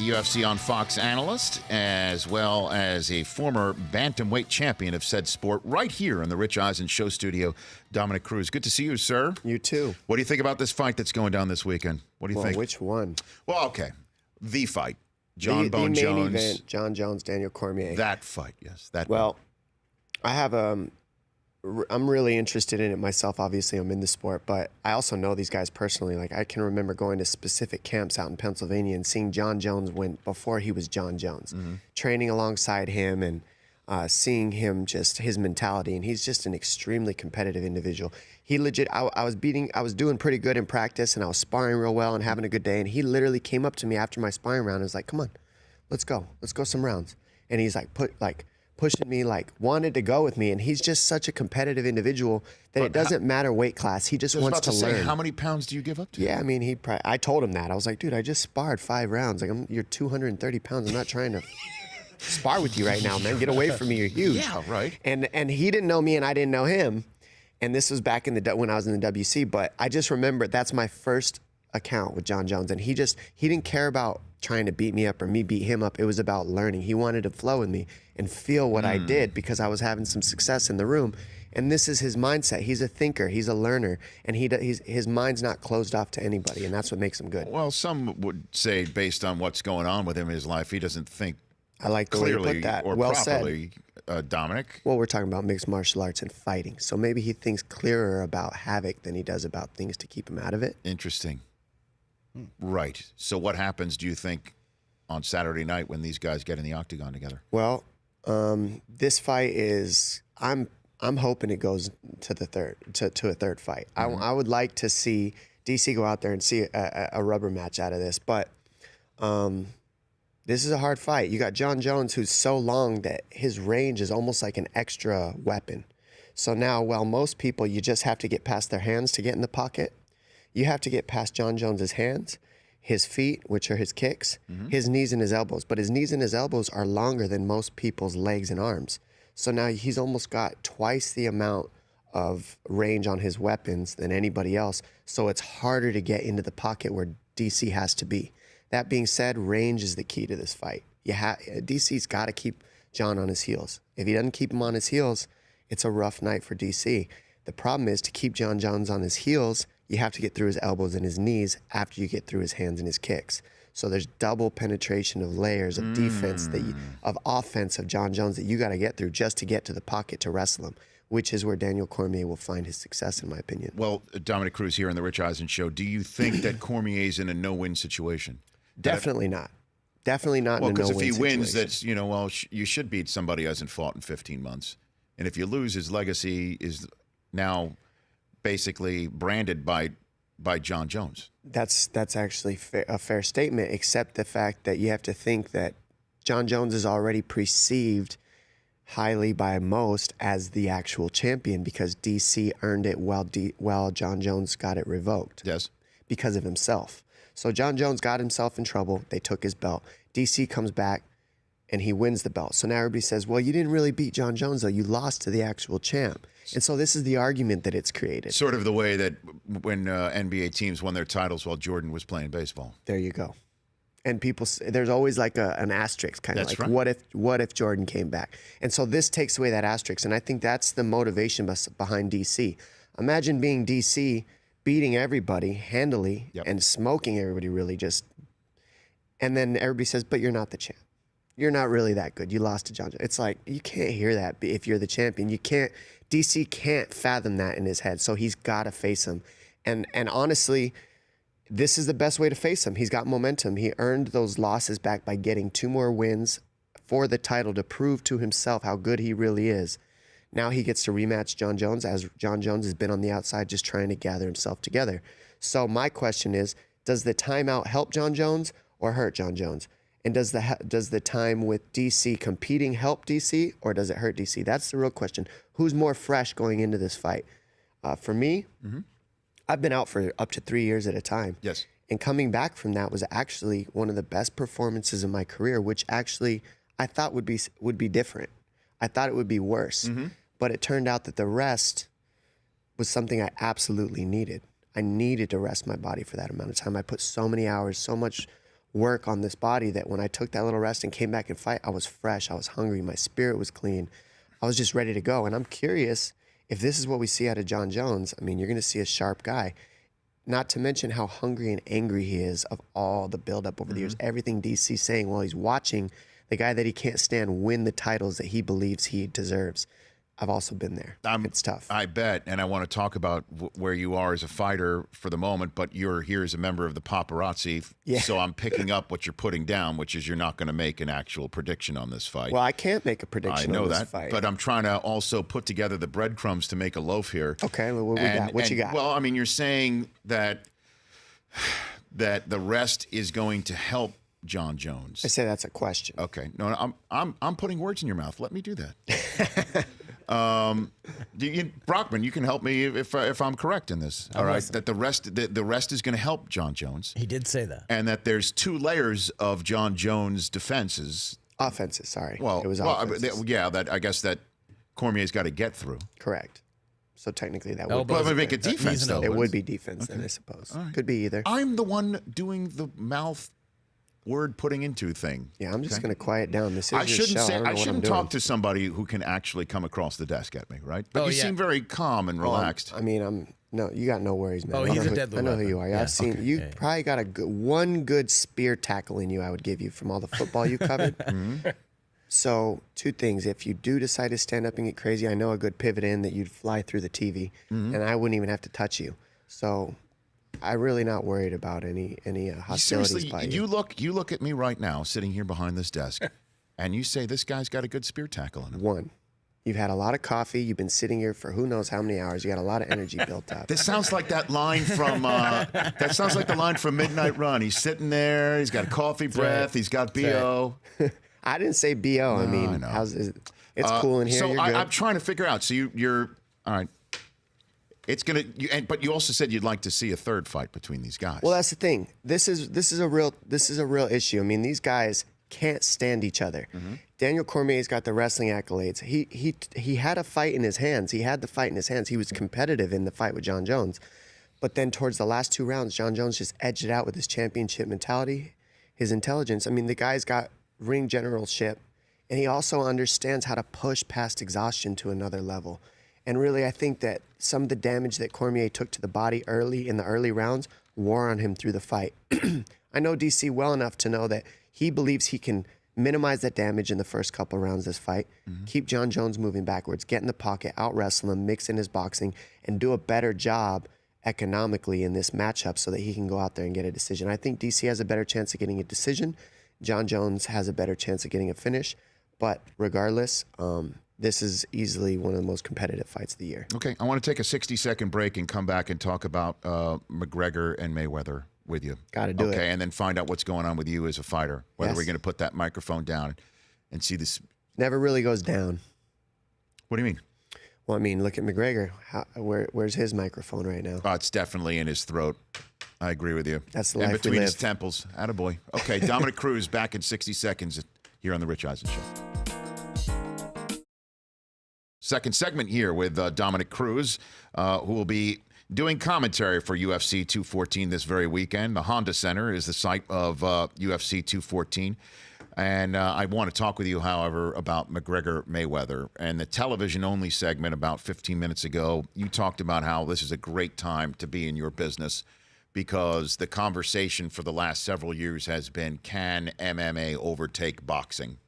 UFC on Fox analyst, as well as a former bantamweight champion of said sport, right here in the Rich Eisen Show studio, Dominick Cruz. Good to see you, sir. You too. What do you think about this fight that's going down this weekend? What do you think? Which one? Well, okay. The fight. The main Jones. event, Jon Jones, Daniel Cormier. That fight, yes. Well, I have I'm really interested in it myself. Obviously, I'm in the sport, but I also know these guys personally. Like, I can remember going to specific camps out in Pennsylvania and seeing Jon Jones before he was Jon Jones, training alongside him and seeing him, just his mentality. And he's just an extremely competitive individual. He legit, I was doing pretty good in practice, and I was sparring real well and having a good day. And he literally came up to me after my sparring round and was like, "Come on, let's go some rounds." And he's like, pushing me, like wanted to go with me, and he's just such a competitive individual that it doesn't matter weight class. He just wants to learn. How many pounds do you give up to? Yeah, I mean, I told him that. I was like, dude, I just sparred 5 rounds. Like, you're 230 pounds. I'm not trying to spar with you right now, man. Get away from me. You're huge. Yeah, right. And he didn't know me, and I didn't know him. And this was back when I was in the WC. But I just remember that's my first account with Jon Jones, and he didn't care about trying to beat me up or me beat him up. It was about learning. He wanted to flow with me and feel what I did because I was having some success in the room. And this is his mindset. He's a thinker. He's a learner. And his mind's not closed off to anybody, and that's what makes him good. Well, some would say, based on what's going on with him in his life, he doesn't think I like the way you put that. Or well properly, said. Dominic. Well, we're talking about mixed martial arts and fighting. So maybe he thinks clearer about havoc than he does about things to keep him out of it. Interesting. Right. So what happens, do you think, on Saturday night when these guys get in the octagon together? Well, this fight is I'm hoping it goes to the a third fight. I would like to see DC go out there and see a rubber match out of this, but this is a hard fight. You got Jon Jones, who's so long that his range is almost like an extra weapon. So now, while most people, you just have to get past their hands to get in the pocket, you have to get past Jon Jones's hands, his feet, which are his kicks, his knees and his elbows. But his knees and his elbows are longer than most people's legs and arms. So now he's almost got twice the amount of range on his weapons than anybody else. So it's harder to get into the pocket where DC has to be. That being said, range is the key to this fight. DC's got to keep Jon on his heels. If he doesn't keep him on his heels, it's a rough night for DC. The problem is, to keep Jon Jones on his heels, you have to get through his elbows and his knees after you get through his hands and his kicks. So there's double penetration of layers of defense, of offense of Jon Jones that you got to get through just to get to the pocket to wrestle him, which is where Daniel Cormier will find his success, in my opinion. Well, Dominick Cruz here on the Rich Eisen Show. Do you think that Cormier's in a no-win situation? Definitely not. Definitely not in a no-win situation. Well, because if he wins, that's, you should beat somebody who hasn't fought in 15 months. And if you lose, his legacy is now basically branded by Jon Jones. That's actually a fair statement, except the fact that you have to think that Jon Jones is already perceived highly by most as the actual champion because DC earned it while Jon Jones got it revoked. Yes. Because of himself. So Jon Jones got himself in trouble. They took his belt. DC comes back and he wins the belt. So now everybody says, well, you didn't really beat Jon Jones, though. You lost to the actual champ. And so this is the argument that it's created. Sort of the way that when NBA teams won their titles while Jordan was playing baseball. There you go. And people, there's always like an asterisk, kind of like, right. What if Jordan came back? And so this takes away that asterisk. And I think that's the motivation behind DC. Imagine being DC, beating everybody handily and smoking everybody really just. And then everybody says, but you're not the champ. You're not really that good. You lost to Jon Jones. It's like, you can't hear that if you're the champion. DC can't fathom that in his head, so he's got to face him. And honestly, this is the best way to face him. He's got momentum. He earned those losses back by getting 2 more wins for the title to prove to himself how good he really is. Now he gets to rematch Jon Jones, as Jon Jones has been on the outside just trying to gather himself together. So my question is, does the timeout help Jon Jones or hurt Jon Jones? And does the time with DC competing help DC or does it hurt DC? That's the real question. Who's more fresh going into this fight? For me, I've been out for up to 3 years at a time. Yes. And coming back from that was actually one of the best performances in my career, which actually I thought would be different. I thought it would be worse. But it turned out that the rest was something I absolutely needed. I needed to rest my body for that amount of time. I put so many hours, so much work on this body that when I took that little rest and came back and fight, I was fresh, I was hungry, my spirit was clean. I was just ready to go. And I'm curious if this is what we see out of Jon Jones. I mean, you're going to see a sharp guy. Not to mention how hungry and angry he is of all the buildup over the years. Everything DC's saying while he's watching the guy that he can't stand win the titles that he believes he deserves. I've also been there. It's tough. I bet, and I want to talk about where you are as a fighter for the moment, but you're here as a member of the paparazzi, so I'm picking up what you're putting down, which is you're not going to make an actual prediction on this fight. Well, I can't make a prediction on this fight. But I'm trying to also put together the breadcrumbs to make a loaf here. Okay, well, what we got? What you got? Well, I mean, you're saying that the rest is going to help Jon Jones. I say that's a question. Okay, no, I'm putting words in your mouth. Let me do that. Brockman, you can help me if I'm correct in this. All right, that the rest is going to help Jon Jones. He did say that, and that there's 2 layers of Jon Jones' offenses. Sorry, well, it was offenses. I guess that Cormier's got to get through. Correct. So technically that would make it defense, though. It would be defense, then I suppose. Right. Could be either. I'm the one doing the mouth word putting into thing. Yeah, I'm just going to quiet down. This is I shouldn't talk to somebody who can actually come across the desk at me, right? But you seem very calm and relaxed. I mean, you got no worries, man. He's a deadly I know weapon. who you are. Yeah, I've seen you. Probably got one good spear tackle in you. I would give you from all the football you covered. So 2 things: if you do decide to stand up and get crazy, I know a good pivot in that you'd fly through the TV, and I wouldn't even have to touch you. So I'm really not worried about any hostilities by you. You look at me right now, sitting here behind this desk, and you say this guy's got a good spear tackle in him. 1. You've had a lot of coffee. You've been sitting here for who knows how many hours. You got a lot of energy built up. This sounds like that line from that sounds like the line from Midnight Run. He's sitting there. He's got coffee breath. He's got BO. I didn't say BO. I mean, it's cool in here. So You're good. I'm trying to figure out. So you're all right. It's gonna. But you also said you'd like to see a 3rd fight between these guys. Well, that's the thing. This is a real issue. I mean, these guys can't stand each other. Daniel Cormier's got the wrestling accolades. He had a fight in his hands. He had the fight in his hands. He was competitive in the fight with Jon Jones. But then towards the last 2 rounds, Jon Jones just edged it out with his championship mentality, his intelligence. I mean, the guy's got ring generalship, and he also understands how to push past exhaustion to another level. And really, I think that some of the damage that Cormier took to the body in the early rounds wore on him through the fight. I know DC well enough to know that he believes he can minimize that damage in the first couple of rounds of this fight, keep Jon Jones moving backwards, get in the pocket, out-wrestle him, mix in his boxing, and do a better job economically in this matchup so that he can go out there and get a decision. I think DC has a better chance of getting a decision. Jon Jones has a better chance of getting a finish. But regardless, this is easily one of the most competitive fights of the year. Okay, I want to take a 60-second break and come back and talk about McGregor and Mayweather with you. Got to do it. Okay, and then find out what's going on with you as a fighter, whether we're going to put that microphone down and see this. Never really goes down. What do you mean? Well, I mean, look at McGregor. Where's his microphone right now? Oh, it's definitely in his throat. I agree with you. That's the life we live. In between his temples. Attaboy. Okay, Dominick Cruz back in 60 seconds here on The Rich Eisen Show. Second segment here with Dominick Cruz, who will be doing commentary for UFC 214 this very weekend. The Honda Center is the site of UFC 214. And I want to talk with you, however, about McGregor Mayweather. And the television-only segment about 15 minutes ago, you talked about how this is a great time to be in your business because the conversation for the last several years has been, can MMA overtake boxing?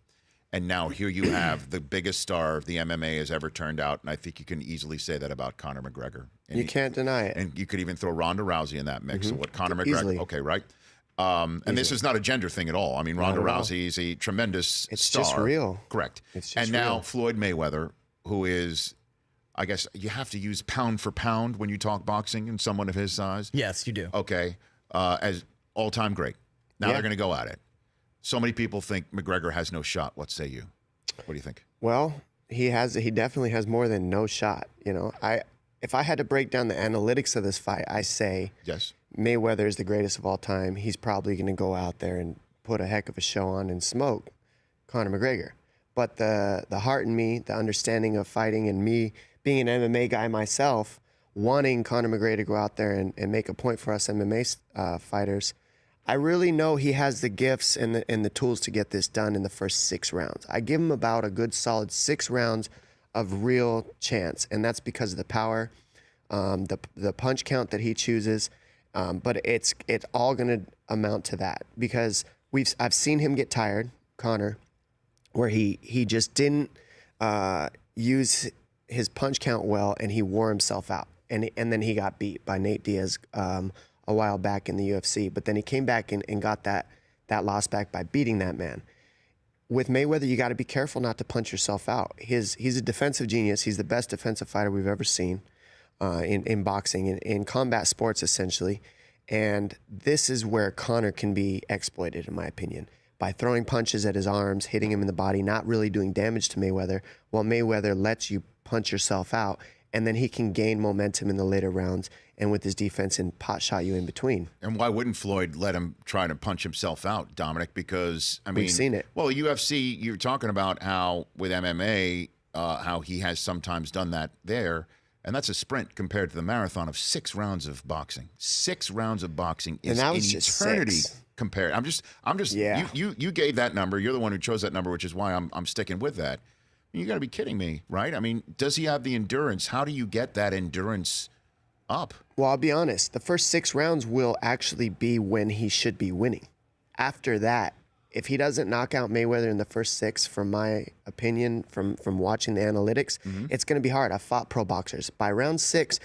And now here you have the biggest star the MMA has ever turned out, and I think you can easily say that about Conor McGregor. And you can't deny it. And you could even throw Ronda Rousey in that mix. So what Conor McGregor? Easily. Okay, right? And this is not a gender thing at all. I mean, Ronda Rousey is a tremendous star. It's just real. Correct. It's just and now real. Floyd Mayweather, who is, I guess you have to use pound for pound when you talk boxing and someone of his size. Yes, you do. Okay. As all-time great. Now they're going to go at it. So many people think McGregor has no shot. What say you? What do you think? Well, he definitely has more than no shot. You know, if I had to break down the analytics of this fight, I say yes. Mayweather is the greatest of all time. He's probably going to go out there and put a heck of a show on and smoke Conor McGregor. But the heart in me, the understanding of fighting, and me being an MMA guy myself, wanting Conor McGregor to go out there and make a point for us MMA fighters, I really know he has the gifts and the tools to get this done in the first 6 rounds. I give him about a good solid 6 rounds of real chance, and that's because of the power, the punch count that he chooses. But it's all going to amount to that because I've seen him get tired, Conor, where he just didn't use his punch count well, and he wore himself out, and then he got beat by Nate Diaz a while back in the UFC. But then he came back and got that loss back by beating that man. With Mayweather, you got to be careful not to punch yourself out. He's a defensive genius. He's the best defensive fighter we've ever seen in boxing, in combat sports, essentially. And this is where Conor can be exploited, in my opinion, by throwing punches at his arms, hitting him in the body, not really doing damage to Mayweather, while Mayweather lets you punch yourself out, and then he can gain momentum in the later rounds and with his defense and pot shot you in between. And why wouldn't Floyd let him try to punch himself out, Dominic? Because, I mean, we've seen it. Well, UFC, you're talking about how with MMA, how he has sometimes done that there. And that's a sprint compared to the marathon of 6 rounds of boxing. 6 rounds of boxing is an eternity compared. I'm just. Yeah. You gave that number. You're the one who chose that number, which is why I'm sticking with that. You got to be kidding me, right? I mean, does he have the endurance? How do you get that endurance up? Well, I'll be honest. The first 6 rounds will actually be when he should be winning. After that, if he doesn't knock out Mayweather in the first 6, from my opinion, from watching the analytics, it's going to be hard. I've fought pro boxers. By round 6,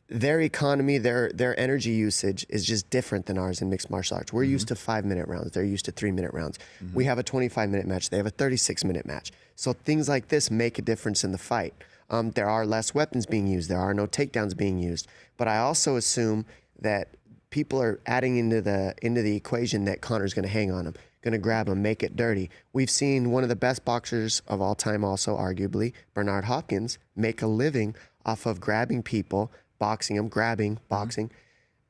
their economy, their energy usage is just different than ours in mixed martial arts. We're used to 5-minute rounds. They're used to 3-minute rounds. We have a 25-minute match. They have a 36-minute match. So things like this make a difference in the fight. There are less weapons being used. There are no takedowns being used. But I also assume that people are adding into the equation that Conor's going to hang on him, going to grab him, make it dirty. We've seen one of the best boxers of all time also, arguably, Bernard Hopkins, make a living off of grabbing people, boxing them, grabbing, boxing.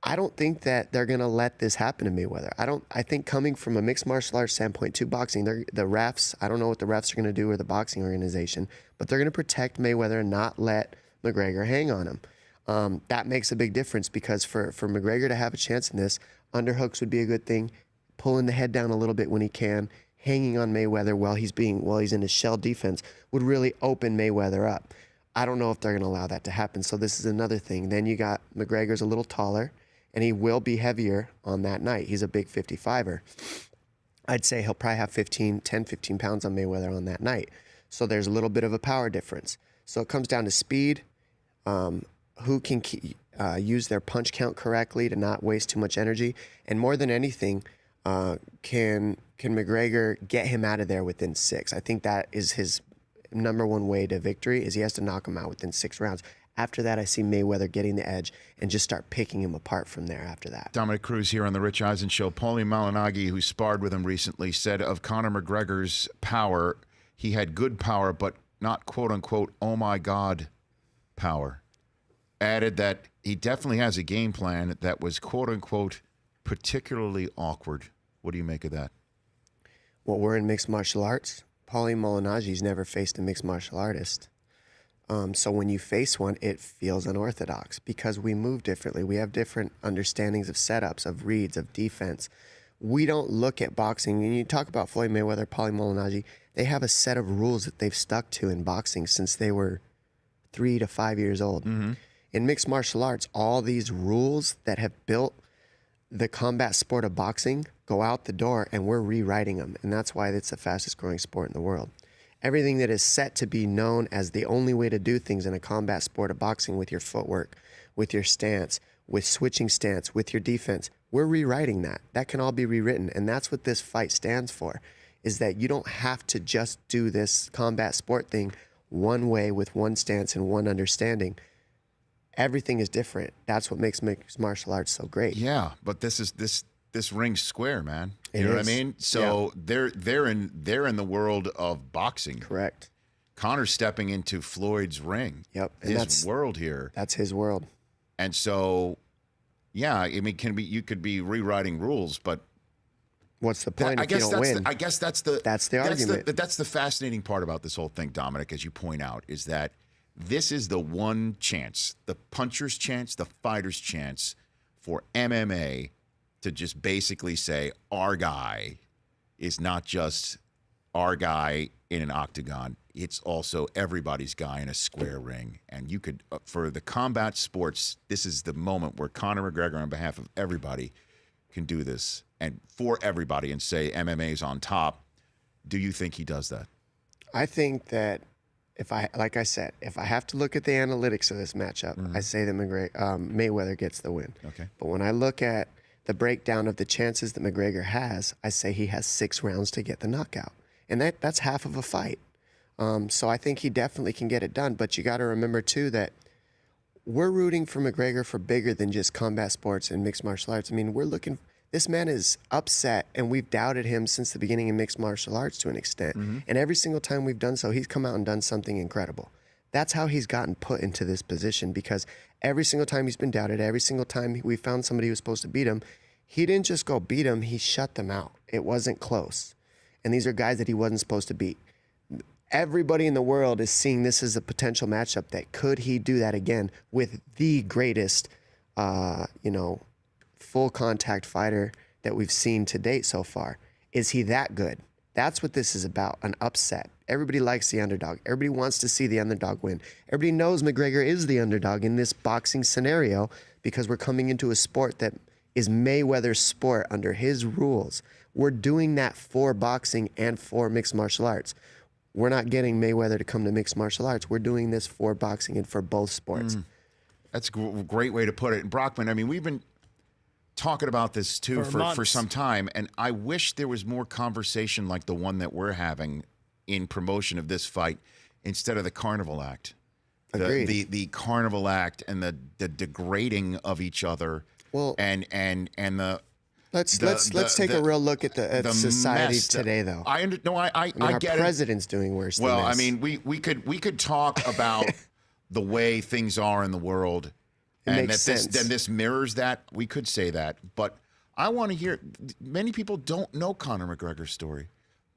I don't think that they're going to let this happen to Mayweather. I think coming from a mixed martial arts standpoint to boxing, the refs, I don't know what the refs are going to do or the boxing organization, but they're going to protect Mayweather and not let McGregor hang on him. That makes a big difference because for McGregor to have a chance in this, underhooks would be a good thing, pulling the head down a little bit when he can, hanging on Mayweather while he's in his shell defense would really open Mayweather up. I don't know if they're going to allow that to happen. So this is another thing. Then you got McGregor's a little taller, and he will be heavier on that night. He's a big 55er. I'd say he'll probably have 10, 15 pounds on Mayweather on that night. So there's a little bit of a power difference. So it comes down to speed, who can use their punch count correctly to not waste too much energy, and more than anything, can McGregor get him out of there within 6? I think that is his number one way to victory, is he has to knock him out within 6 rounds. After that, I see Mayweather getting the edge and just start picking him apart from there after that. Dominick Cruz here on the Rich Eisen Show. Paulie Malignaggi, who sparred with him recently, said of Conor McGregor's power, he had good power, but not quote-unquote, oh my God power. Added that he definitely has a game plan that was quote-unquote particularly awkward. What do you make of that? Well, we're in mixed martial arts. Paulie Malignaggi's never faced a mixed martial artist. So when you face one, it feels unorthodox because we move differently. We have different understandings of setups, of reads, of defense. We don't look at boxing. When you talk about Floyd Mayweather, Paulie Malignaggi, they have a set of rules that they've stuck to in boxing since they were 3 to 5 years old. In mixed martial arts, all these rules that have built the combat sport of boxing go out the door, and we're rewriting them. And that's why it's the fastest growing sport in the world. Everything that is set to be known as the only way to do things in a combat sport of boxing, with your footwork, with your stance, with switching stance, with your defense, we're rewriting that. That can all be rewritten. And that's what this fight stands for, is that you don't have to just do this combat sport thing one way with one stance and one understanding. Everything is different. That's what makes mixed martial arts so great. Yeah, but this ring's square, man. You know what I mean? So yeah. they're in the world of boxing. Correct. Conor's stepping into Floyd's ring. Yep. And his world here. That's his world. And so, yeah, I mean, you could be rewriting rules, but what's the point if you don't win? I guess that's the argument. That's the fascinating part about this whole thing, Dominic, as you point out, is that this is the one chance, the puncher's chance, the fighter's chance for MMA to just basically say our guy is not just our guy in an octagon. It's also everybody's guy in a square ring. And you could, for the combat sports, this is the moment where Conor McGregor, on behalf of everybody, can do this and for everybody and say MMA's on top. Do you think he does that? I think that like I said, if I have to look at the analytics of this matchup, I say that Mayweather gets the win. Okay. But when I look at the breakdown of the chances that McGregor has, I say he has 6 rounds to get the knockout. And that's half of a fight. So I think he definitely can get it done. But you got to remember, too, that we're rooting for McGregor for bigger than just combat sports and mixed martial arts. I mean, this man is upset, and we've doubted him since the beginning of mixed martial arts to an extent. And every single time we've done so, he's come out and done something incredible. That's how he's gotten put into this position, because every single time he's been doubted, every single time we found somebody who was supposed to beat him, he didn't just go beat him, he shut them out. It wasn't close. And these are guys that he wasn't supposed to beat. Everybody in the world is seeing this as a potential matchup that could he do that again with the greatest, full contact fighter that we've seen to date so far. Is he that good? That's what this is about, an upset. Everybody likes the underdog. Everybody wants to see the underdog win. Everybody knows McGregor is the underdog in this boxing scenario because we're coming into a sport that is Mayweather's sport under his rules. We're doing that for boxing and for mixed martial arts. We're not getting Mayweather to come to mixed martial arts. We're doing this for boxing and for both sports. That's a great way to put it. And Brockman, I mean, we've been talking about this too for some time, and I wish there was more conversation like the one that we're having in promotion of this fight instead of the carnival act. The carnival act and the degrading of each other. Well, and the Let's take a real look at the society today, though. I get our president's doing worse than this. Well, I mean, we could talk about the way things are in the world, and that this mirrors that. We could say that, but I want to hear. Many people don't know Conor McGregor's story.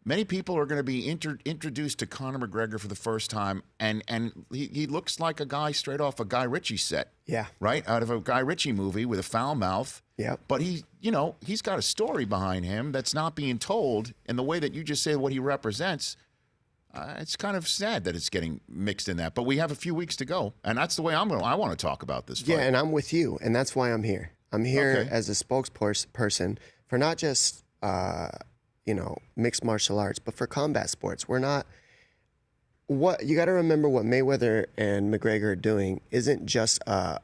Many people are going to be introduced to Conor McGregor for the first time, and he looks like a guy straight off a Guy Ritchie set. Yeah. Right? Out of a Guy Ritchie movie with a foul mouth. Yeah. But he's got a story behind him that's not being told, and the way that you just say what he represents, it's kind of sad that it's getting mixed in that. But we have a few weeks to go, and that's the way I want to talk about this fight. Yeah, and I'm with you, and that's why I'm here. I'm here as a spokesperson for not just mixed martial arts, but for combat sports. We're not. What you got to remember, what Mayweather and McGregor are doing isn't just a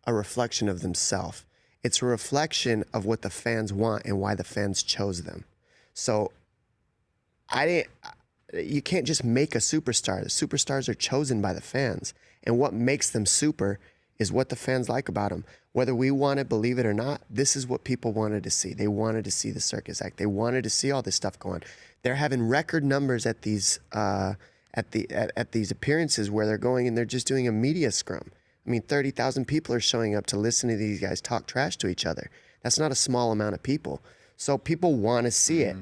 reflection of themselves. It's a reflection of what the fans want and why the fans chose them. So you can't just make a superstar. The superstars are chosen by the fans. And what makes them super is what the fans like about them. Whether we want to believe it or not, this is what people wanted to see. They wanted to see the circus act. They wanted to see all this stuff going. They're having record numbers at these at these appearances where they're going and they're just doing a media scrum. I mean, 30,000 people are showing up to listen to these guys talk trash to each other. That's not a small amount of people. So people want to see it.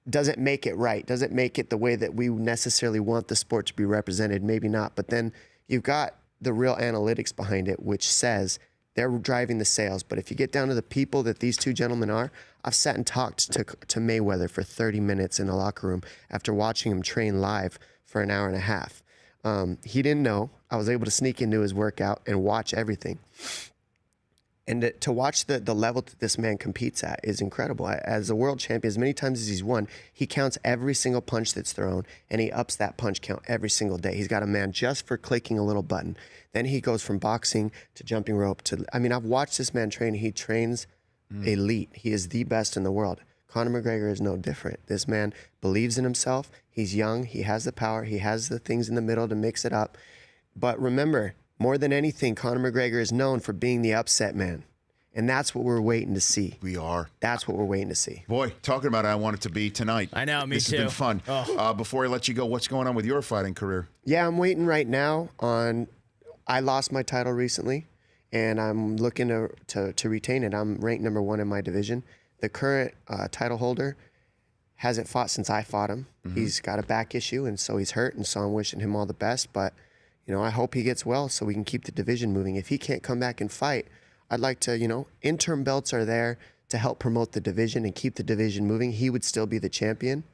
Does it make it right? Does it make it the way that we necessarily want the sport to be represented? Maybe not. But then you've got the real analytics behind it, which says they're driving the sales. But if you get down to the people that these two gentlemen are, I've sat and talked to Mayweather for 30 minutes in the locker room after watching him train live for an hour and a half. He didn't know. I was able to sneak into his workout and watch everything. And to watch the level that this man competes at is incredible. As a world champion, as many times as he's won, he counts every single punch that's thrown, and he ups that punch count every single day. He's got a man just for clicking a little button. Then he goes from boxing to jumping rope to, I mean, I've watched this man train. He trains elite. He is the best in the world. Conor McGregor is no different. This man believes in himself. He's young. He has the power. He has the things in the middle to mix it up. But remember, more than anything, Conor McGregor is known for being the upset man. And that's what we're waiting to see. We are. That's what we're waiting to see. Boy, talking about it, I want it to be tonight. I know, me too. This has been fun. Oh. Before I let you go, what's going on with your fighting career? Yeah, I'm waiting right now on, I lost my title recently, and I'm looking to retain it. I'm ranked number 1 in my division. The current title holder hasn't fought since I fought him. He's got a back issue, and so he's hurt, and so I'm wishing him all the best. But, I hope he gets well so we can keep the division moving. If he can't come back and fight, I'd like to, interim belts are there to help promote the division and keep the division moving, he would still be the champion.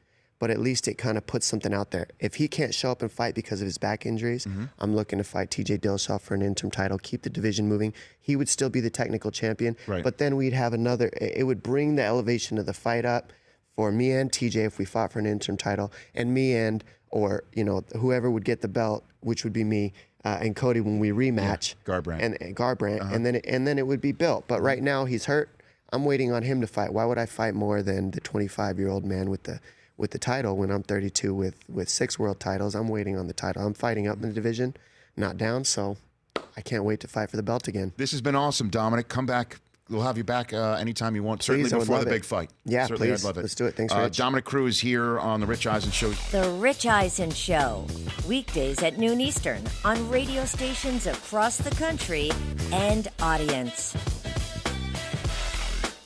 But at least it kind of puts something out there. If he can't show up and fight because of his back injuries, I'm looking to fight TJ Dillashaw for an interim title, keep the division moving. He would still be the technical champion. Right. But then we'd have another, it would bring the elevation of the fight up for me and TJ if we fought for an interim title, and me and, or, you know, whoever would get the belt, which would be me, and Cody when we rematch. Yeah, Garbrandt. And Garbrandt, and then it would be built. But right now he's hurt. I'm waiting on him to fight. Why would I fight more than the 25-year-old man with the title when I'm 32 with 6 world titles? I'm waiting on the title. I'm fighting up in the division, not down, so I can't wait to fight for the belt again. This has been awesome, Dominick. Come back. We'll have you back anytime you want, certainly before the big fight. Yeah, certainly, please. I'd love it. Let's do it. Thanks, Rich. Dominick Cruz here on The Rich Eisen Show. The Rich Eisen Show, weekdays at noon Eastern on radio stations across the country and audience.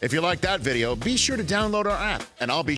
If you like that video, be sure to download our app, and I'll be